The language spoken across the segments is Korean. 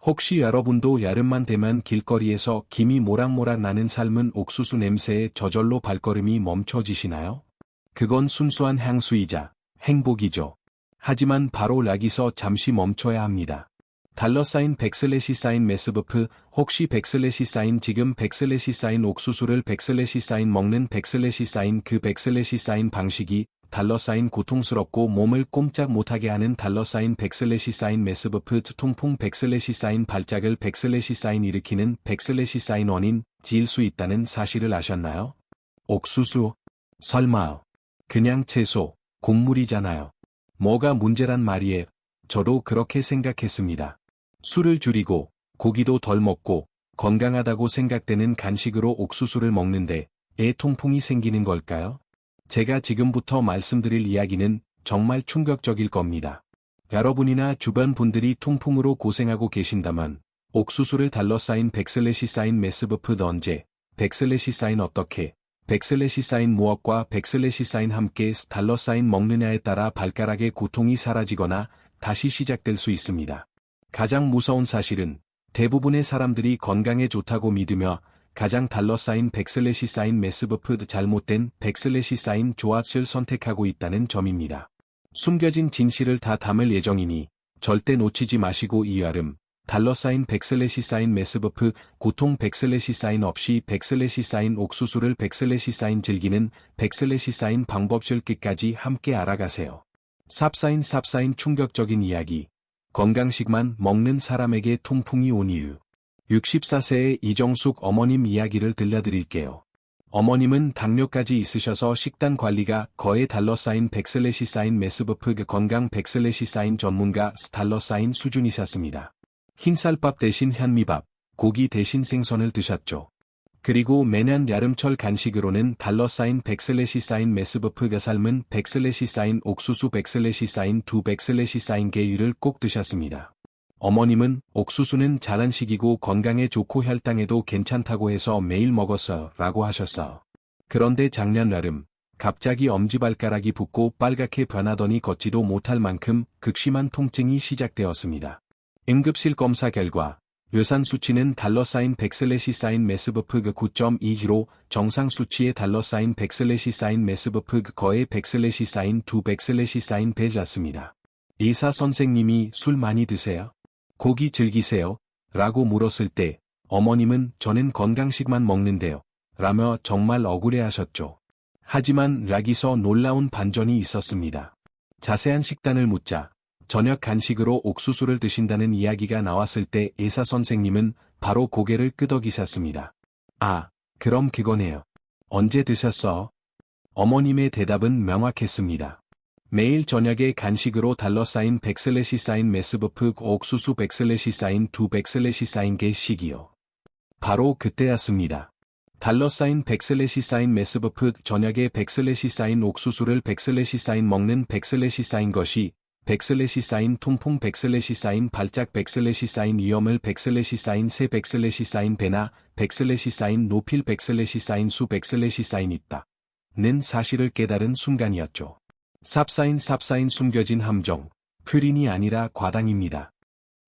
혹시 여러분도 여름만 되면 길거리에서 김이 모락모락 나는 삶은 옥수수 냄새에 저절로 발걸음이 멈춰지시나요? 그건 순수한 향수이자 행복이죠. 하지만 바로 여기서 잠시 멈춰야 합니다. $사인 $사인 메스버프 혹시 $사인 지금 $사인 옥수수를 $사인 먹는 $사인 그 $사인 방식이 $사인 고통스럽고 몸을 꼼짝 못하게 하는 $사인 $사인 메스버프 통풍 $사인 발작을 $사인 일으키는 $사인 원인 지일 수 있다는 사실을 아셨나요? 옥수수? 설마 그냥 채소, 곡물이잖아요. 뭐가 문제란 말이에요. 저도 그렇게 생각했습니다. 술을 줄이고 고기도 덜 먹고 건강하다고 생각되는 간식으로 옥수수를 먹는데 애 통풍이 생기는 걸까요? 제가 지금부터 말씀드릴 이야기는 정말 충격적일 겁니다. 여러분이나 주변 분들이 통풍으로 고생하고 계신다면 옥수수를 $사인 $사인 메스버프 언제, $사인 어떻게, $사인 무엇과 $사인 함께 $사인 먹느냐에 따라 발가락의 고통이 사라지거나 다시 시작될 수 있습니다. 가장 무서운 사실은 대부분의 사람들이 건강에 좋다고 믿으며 가장 $사인 $사인 메스버프 잘못된 $사인 조합을 선택하고 있다는 점입니다. 숨겨진 진실을 다 담을 예정이니 절대 놓치지 마시고 이 여름 $사인 $사인 메스버프 고통 $사인 없이 $사인 옥수수를 $사인 즐기는 $사인 방법을 끝까지 함께 알아가세요. 삽사인 충격적인 이야기. 건강식만 먹는 사람에게 통풍이 온 이유. 64세의 이정숙 어머님 이야기를 들려드릴게요. 어머님은 당뇨까지 있으셔서 식단 관리가 거의 $사인 $사인 메스버프 건강 $사인 전문가 $사인 수준이셨습니다. 흰쌀밥 대신 현미밥, 고기 대신 생선을 드셨죠. 그리고 매년 여름철 간식으로는 $사인 $사인 메스버프 삶은 $사인 옥수수 $사인 두 $사인 개유를 꼭 드셨습니다. 어머님은 옥수수는 자란식이고 건강에 좋고 혈당에도 괜찮다고 해서 매일 먹었어 라고 하셨어. 그런데 작년 여름 갑자기 엄지발가락이 붓고 빨갛게 변하더니 걷지도 못할 만큼 극심한 통증이 시작되었습니다. 응급실 검사 결과 요산 수치는 $사인 $사인 메스버프 9.2kg, 정상 수치의 $사인 $사인 메스버프 거의 $사인 두 $사인 배였습니다. 의사 선생님이 술 많이 드세요? 고기 즐기세요? 라고 물었을 때 어머님은 저는 건강식만 먹는데요. 라며 정말 억울해하셨죠. 하지만 여기서 놀라운 반전이 있었습니다. 자세한 식단을 묻자 저녁 간식으로 옥수수를 드신다는 이야기가 나왔을 때 의사 선생님은 바로 고개를 끄덕이셨습니다. 아, 그럼 그거네요. 언제 드셨어? 어머님의 대답은 명확했습니다. 매일 저녁에 간식으로 $사인 $사인 메스버프 옥수수 $사인 두 $사인 개씩이요. 바로 그때였습니다. $사인 $사인 메스버프 저녁에 $사인 옥수수를 $사인 먹는 $사인 것이 $사인 통풍 $사인 발작 $사인 위험을 $사인 세 $사인 배나 $사인 노필 $사인 수 $사인 있다. 는 사실을 깨달은 순간이었죠. 삽사인 숨겨진 함정, 퓨린이 아니라 과당입니다.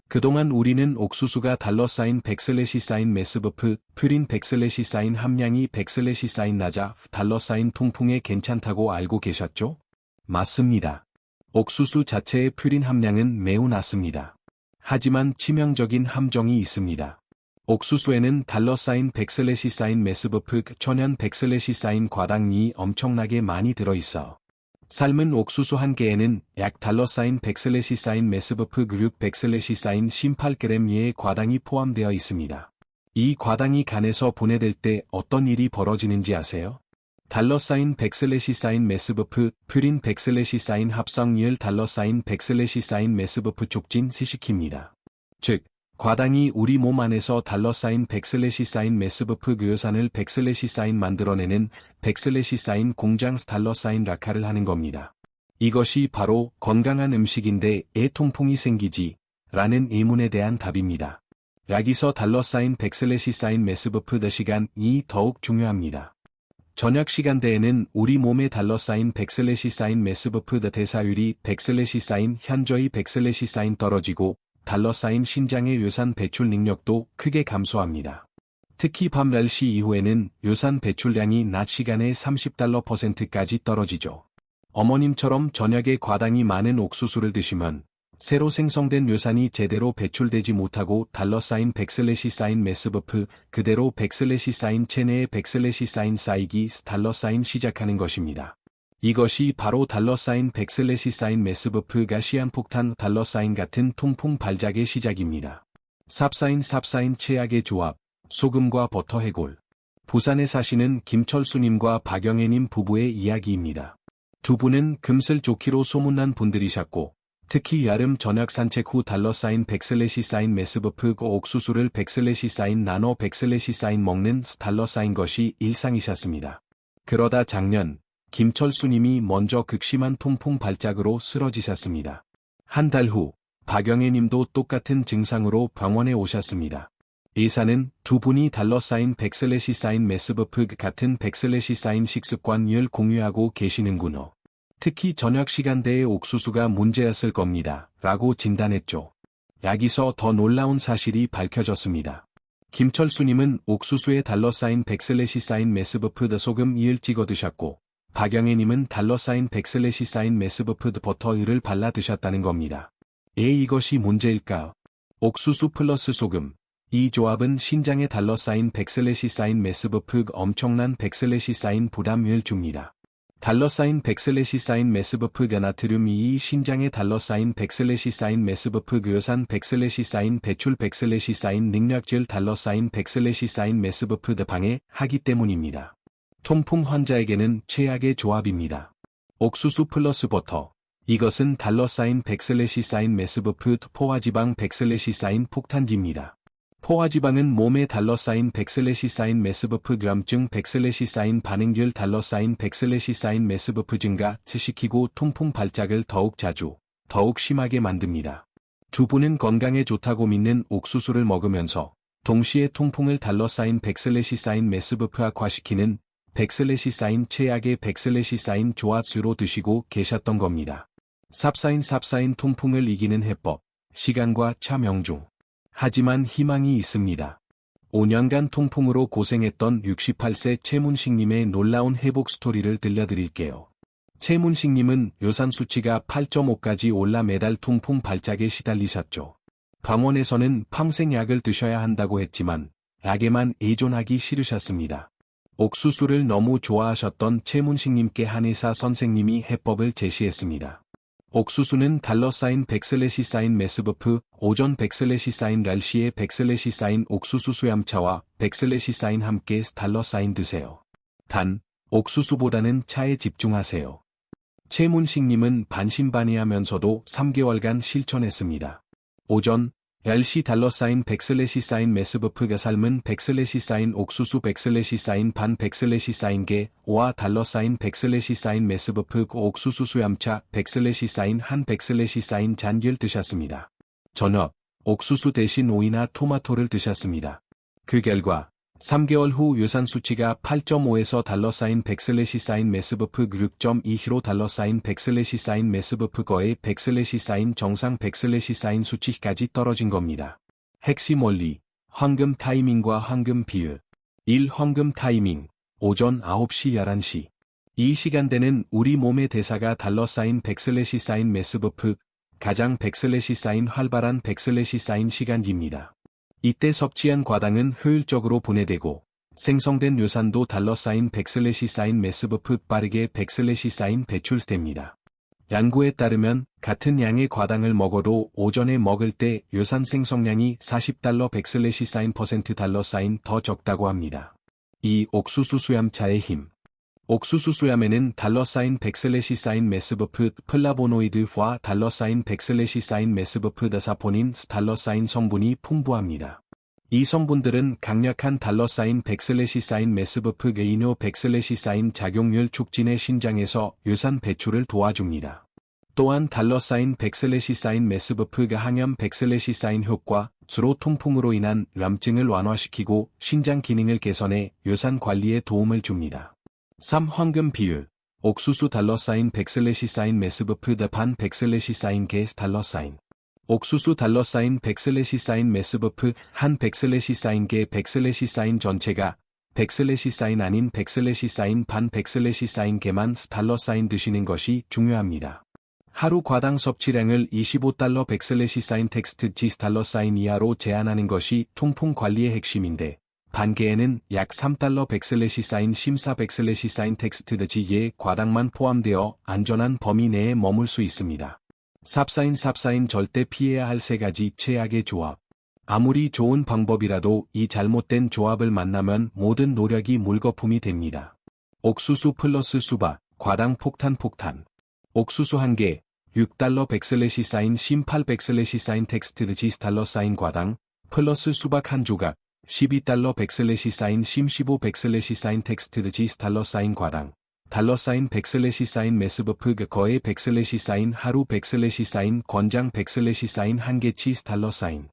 그동안 우리는 옥수수가 $사인 $사인 메스버프, 퓨린 $사인 함량이 $사인 낮아 $사인 통풍에 괜찮다고 알고 계셨죠? 맞습니다. 옥수수 자체의 퓨린 함량은 매우 낮습니다. 하지만 치명적인 함정이 있습니다. 옥수수에는 $사인 $사인 메스버프 천연 $사인 과당이 엄청나게 많이 들어있어. 삶은 옥수수 한 개에는 약 $사인 $사인 메스버프 6 $사인 18g의 과당이 포함되어 있습니다. 이 과당이 간에서 분해될 때 어떤 일이 벌어지는지 아세요? $사인 $사인 메스버프, 퓨린 $사인 합성율 $사인 $사인 메스버프 촉진 시식입니다. 즉, 과당이 우리 몸 안에서 $사인 $사인 메스버프 요산을 $사인 만들어내는 $사인 공장 $사인 락화를 하는 겁니다. 이것이 바로 건강한 음식인데 애 통풍이 생기지? 라는 의문에 대한 답입니다. 여기서 $사인 $사인 메스버프 시간이 더욱 중요합니다. 저녁 시간대에는 우리 몸의 $사인 $사인 메스버프 대사율이 $사인 현저히 $사인 떨어지고 달러사인 신장의 요산 배출 능력도 크게 감소합니다. 특히 밤 10시 이후에는 요산 배출량이 낮 시간에 30%까지 떨어지죠. 어머님처럼 저녁에 과당이 많은 옥수수를 드시면 새로 생성된 요산이 제대로 배출되지 못하고 달러사인 백슬래시사인 매스버프 그대로 백슬래시사인 체내에 백슬래시사인 쌓이기 달러사인 시작하는 것입니다. 이것이 바로 달러사인 백슬래시사인 매스버프가 시한폭탄 달러사인 같은 통풍 발작의 시작입니다. 삽사인 최악의 조합, 소금과 버터 해골. 부산에 사시는 김철수님과 박영애님 부부의 이야기입니다. 두 분은 금슬 좋기로 소문난 분들이셨고, 특히 여름 저녁 산책 후 달러사인 백슬래시사인 매스버프 옥수수를 백슬래시사인 나눠 백슬래시사인 먹는 달러사인 것이 일상이셨습니다. 그러다 작년, 김철수님이 먼저 극심한 통풍 발작으로 쓰러지셨습니다. 한 달 후, 박영애님도 똑같은 증상으로 병원에 오셨습니다. 의사는 두 분이 달러사인 백슬래시사인 매스버프 같은 백슬래시사인 식습관을 공유하고 계시는구나. 특히 저녁 시간대의 옥수수가 문제였을 겁니다. 라고 진단했죠. 여기서 더 놀라운 사실이 밝혀졌습니다. 김철수님은 옥수수에 달러사인 백슬래시사인 매스버프 소금을 찍어 드셨고, 박영애님은 달러사인 백슬래시사인 매스버프 버터를 발라 드셨다는 겁니다. 왜 이것이 문제일까? 옥수수 플러스 소금. 이 조합은 신장에 달러사인 백슬래시사인 매스버프 엄청난 백슬래시사인 부담을 줍니다. 달러사인 백슬래시사인 매스버프가 나트륨이 신장에 달러사인 백슬래시사인 매스버프 요산 백슬래시사인 배출 백슬래시사인 능력질 달러사인 백슬래시사인 매스버프 방해하기 때문입니다. 통풍 환자에게는 최악의 조합입니다. 옥수수 플러스 버터. 이것은 달러사인 백슬래시사인 매스버프 포화지방 백슬래시사인 폭탄지입니다. 포화지방은 몸에 달러사인 백슬래시사인 매스버프 염증 백슬래시사인 반응률 달러사인 백슬래시사인 매스버프 증가 시키고 통풍 발작을 더욱 자주, 더욱 심하게 만듭니다. 두 분은 건강에 좋다고 믿는 옥수수를 먹으면서 동시에 통풍을 달러사인 백슬래시사인 매스버프 악화시키는 백슬래시사인 최악의 백슬래시사인 조합수로 드시고 계셨던 겁니다. 삽사인 통풍을 이기는 해법, 시간과 차 명중. 하지만 희망이 있습니다. 5년간 통풍으로 고생했던 68세 최문식님의 놀라운 회복 스토리를 들려드릴게요. 최문식님은 요산 수치가 8.5까지 올라 매달 통풍 발작에 시달리셨죠. 병원에서는 평생 약을 드셔야 한다고 했지만 약에만 의존하기 싫으셨습니다. 옥수수를 너무 좋아하셨던 최문식님께 한의사 선생님이 해법을 제시했습니다. 옥수수는 달러사인 백슬래시사인 매스버프, 오전 백슬래시사인 랄시에 백슬래시사인 옥수수 수염차와 백슬래시사인 함께 달러사인 드세요. 단, 옥수수보다는 차에 집중하세요. 최문식님은 반신반의하면서도 3개월간 실천했습니다. 오전, 랄시 달러사인 백슬래시사인 매스버프가 삶은 백슬래시사인 옥수수 백슬래시사인 반 백슬래시사인 개와 달러사인 백슬래시사인 매스버프 옥수수 수염차 백슬래시사인 한 백슬래시사인 잔을 드셨습니다. 저녁, 옥수수 대신 오이나 토마토를 드셨습니다. 그 결과 3개월 후 요산 수치가 8.5에서 달러사인 백슬래시사인 매스버프 6.2로 달러사인 백슬래시사인 매스버프 거의 백슬래시사인 정상 백슬래시사인 수치까지 떨어진 겁니다. 핵심 원리, 황금 타이밍과 황금 비율. 1. 황금 타이밍, 오전 9시 11시. 이 시간대는 우리 몸의 대사가 달러사인 백슬래시사인 매스버프, 가장 백슬래시사인 활발한 백슬래시사인 시간입니다. 이때 섭취한 과당은 효율적으로 분해되고 생성된 요산도 달러사인 백슬래시사인 매스버프 빠르게 백슬래시사인 배출됩니다. 연구에 따르면 같은 양의 과당을 먹어도 오전에 먹을 때 요산 생성량이 40달러 백슬래시사인 퍼센트 달러사인 더 적다고 합니다. 2. 옥수수 수염차의 힘. 옥수수 수염에는 달러사인 백슬래시사인 매스버프 플라보노이드와 달러사인 백슬래시사인 매스버프 다사포닌 달러사인 성분이 풍부합니다. 이 성분들은 강력한 달러사인 백슬래시사인 매스버프 게이노 백슬래시사인 작용률 촉진의 신장에서 요산 배출을 도와줍니다. 또한 달러사인 백슬래시사인 매스버프가 항염 백슬래시사인 효과, 주로 통풍으로 인한 염증을 완화시키고 신장 기능을 개선해 요산 관리에 도움을 줍니다. 3. 황금 비율. 옥수수 달러사인 백슬래시사인 매스버프 반 백슬래시사인 개 달러사인. 옥수수 $사인 $사인 매스버프 한 $사인 개 $사인 전체가 $사인 아닌 $사인 반 $사인 개만 $사인 드시는 것이 중요합니다. 하루 과당 섭취량을 $25 $사인 텍스트 지 $사인 이하로 제한하는 것이 통풍 관리의 핵심인데 반 개에는 약 $3 $사인 심사 $사인 텍스트 지의 과당만 포함되어 안전한 범위 내에 머물 수 있습니다. 삽사인 절대 피해야 할 세 가지 최악의 조합. 아무리 좋은 방법이라도 이 잘못된 조합을 만나면 모든 노력이 물거품이 됩니다. 옥수수 플러스 수박, 과당 폭탄. 옥수수 한 개, $6 $사인 심 $8 $사인 텍스트 지 $사인 과당, 플러스 수박 한 조각, $12 $사인 심 $15 $사인 텍스트 지 $사인 과당. $사인 $사인 매스버프 거의 $사인 하루 $사인 권장 $사인 한 개치 $사인.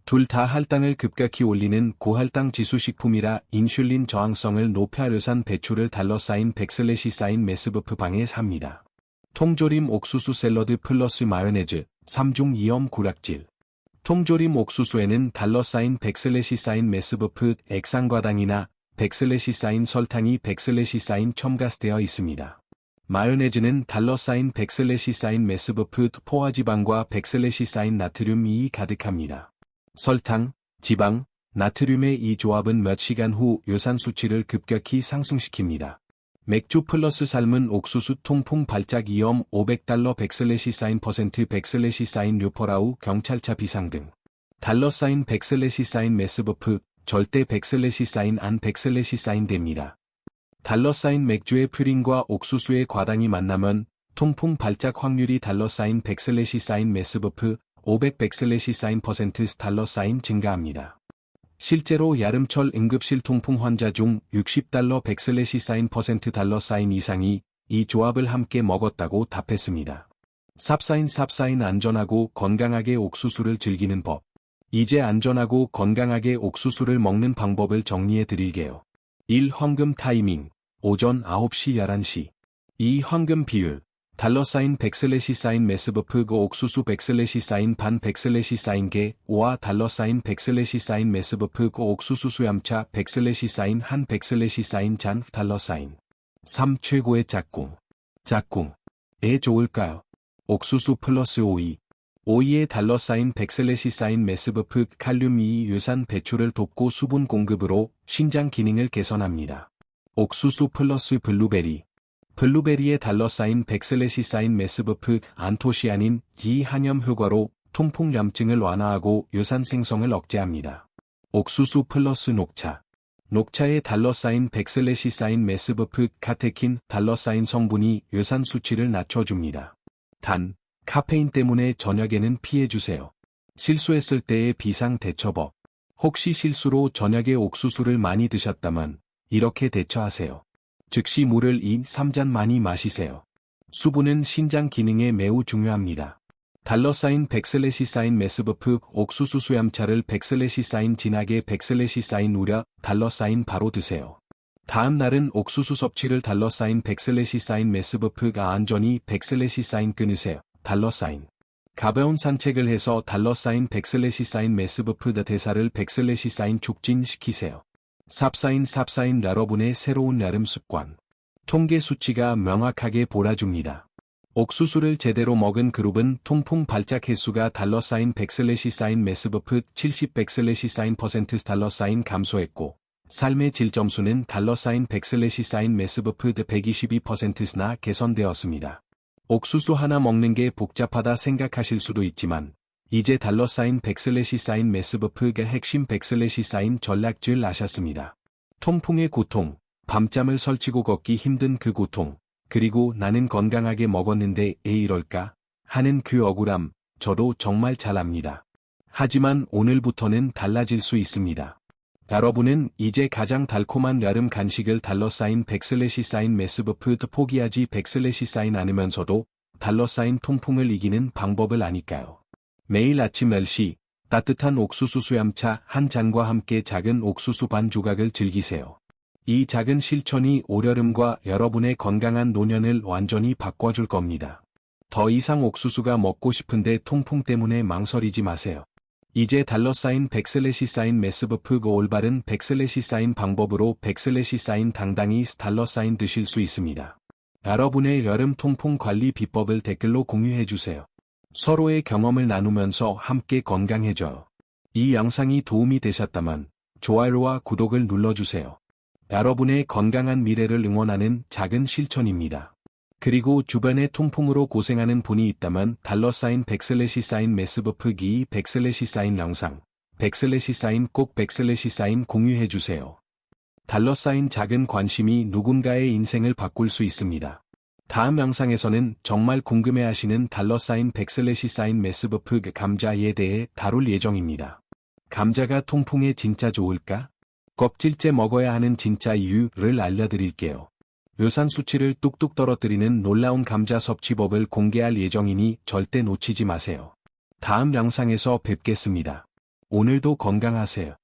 둘 다 할당을 급격히 올리는 고할당 지수식품이라 인슐린 저항성을 높여 료산 배출을 $사인 $사인 매스버프 방에 삽니다. 통조림 옥수수 샐러드 플러스 마요네즈 3중 2엄 구락질. 통조림 옥수수에는 $사인 $사인 매스버프 액상과당이나 $사인 설탕이 $사인 첨가되어 있습니다. 마요네즈는 $사인 $사인 매스버프 포화지방과 $사인 나트륨이 가득합니다. 설탕, 지방, 나트륨의 이 조합은 몇 시간 후 요산 수치를 급격히 상승시킵니다. 맥주 플러스 삶은 옥수수 통풍 발작 2엄 $500 $사인 $사인 류퍼라우 경찰차 비상 등. $사인 $사인 매스버프 절대 $사인 안 $사인 됩니다. $사인 맥주의 퓨린과 옥수수의 과당이 만나면 통풍 발작 확률이 $사인 $사인 매스버프 $500 $사인 $사인 증가합니다. 실제로 여름철 응급실 통풍 환자 중 $60 $사인 $사인 이상이 이 조합을 함께 먹었다고 답했습니다. 삽사인 안전하고 건강하게 옥수수를 즐기는 법. 이제 안전하고 건강하게 옥수수를 먹는 방법을 정리해 드릴게요. 1. 황금 타이밍. 오전 9시 11시. 2. 황금 비율. $사인 $사인 매스버프 옥수수 $사인 반 $사인 개 5와 $사인 $사인 매스버프 옥수수 수염차 $사인 한 $사인 잔 $사인. 3. 최고의 짝꿍. 짝꿍에 좋을까요? 옥수수 플러스 오이. 오이에 $사인 $사인 매스버프 칼륨이 유산 배출을 돕고 수분 공급으로 신장 기능을 개선합니다. 옥수수 플러스 블루베리. 블루베리의 $사인 $사인 매스버프 안토시아닌 지 항염 효과로 통풍염증을 완화하고 유산 생성을 억제합니다. 옥수수 플러스 녹차. 녹차의 $사인 $사인 매스버프 카테킨 $사인 성분이 유산 수치를 낮춰줍니다. 단, 카페인 때문에 저녁에는 피해주세요. 실수했을 때의 비상 대처법. 혹시 실수로 저녁에 옥수수를 많이 드셨다면 이렇게 대처하세요. 즉시 물을 2-3잔 많이 마시세요. 수분은 신장 기능에 매우 중요합니다. $사인 $사인 매스버프 옥수수 수염차를 $사인 진하게 $사인 우려 $사인 바로 드세요. 다음 날은 옥수수 섭취를 $사인 $사인 매스버프가 안전히 $사인 끊으세요. $사인. 가벼운 산책을 해서 $사인 $사인 매스버프 대사를 $사인 촉진시키세요. 삽사인 여러분의 새로운 여름 습관. 통계 수치가 명확하게 보여줍니다. 옥수수를 제대로 먹은 그룹은 통풍 발작 횟수가 $사인 $사인 매스버프 70 $사인 $사인 감소했고, 삶의 질 점수는 $사인 $사인 매스버프 122%나 개선되었습니다. 옥수수 하나 먹는 게 복잡하다 생각하실 수도 있지만, 이제 $사인 $사인 매스버프의 핵심 $사인 전략을 아셨습니다. 통풍의 고통, 밤잠을 설치고 걷기 힘든 그 고통, 그리고 나는 건강하게 먹었는데 왜 이럴까? 하는 그 억울함, 저도 정말 잘 압니다. 하지만 오늘부터는 달라질 수 있습니다. 여러분은 이제 가장 달콤한 여름 간식을 $사인 $사인 매스버프 포기하지 $사인 않으면서도 $사인 통풍을 이기는 방법을 아니까요. 매일 아침 10시 따뜻한 옥수수 수염차 한 잔과 함께 작은 옥수수 반 조각을 즐기세요. 이 작은 실천이 올여름과 여러분의 건강한 노년을 완전히 바꿔줄 겁니다. 더 이상 옥수수가 먹고 싶은데 통풍 때문에 망설이지 마세요. 이제 $백슬래시 매스버프 올바른 백슬래시 방법으로 백슬래시 당당히 $, 드실 수 있습니다. 여러분의 여름 통풍 관리 비법을 댓글로 공유해주세요. 서로의 경험을 나누면서 함께 건강해져요. 이 영상이 도움이 되셨다면 좋아요와 구독을 눌러주세요. 여러분의 건강한 미래를 응원하는 작은 실천입니다. 그리고 주변에 통풍으로 고생하는 분이 있다면 $백슬래시 매스버프 백슬래시 영상, 백슬래시 꼭 백슬래시 공유해주세요. 작은 관심이 누군가의 인생을 바꿀 수 있습니다. 다음 영상에서는 정말 궁금해하시는 백슬래시 매스버프 감자에 대해 다룰 예정입니다. 감자가 통풍에 진짜 좋을까? 껍질째 먹어야 하는 진짜 이유를 알려드릴게요. 요산 수치를 뚝뚝 떨어뜨리는 놀라운 감자 섭취법을 공개할 예정이니 절대 놓치지 마세요. 다음 영상에서 뵙겠습니다. 오늘도 건강하세요.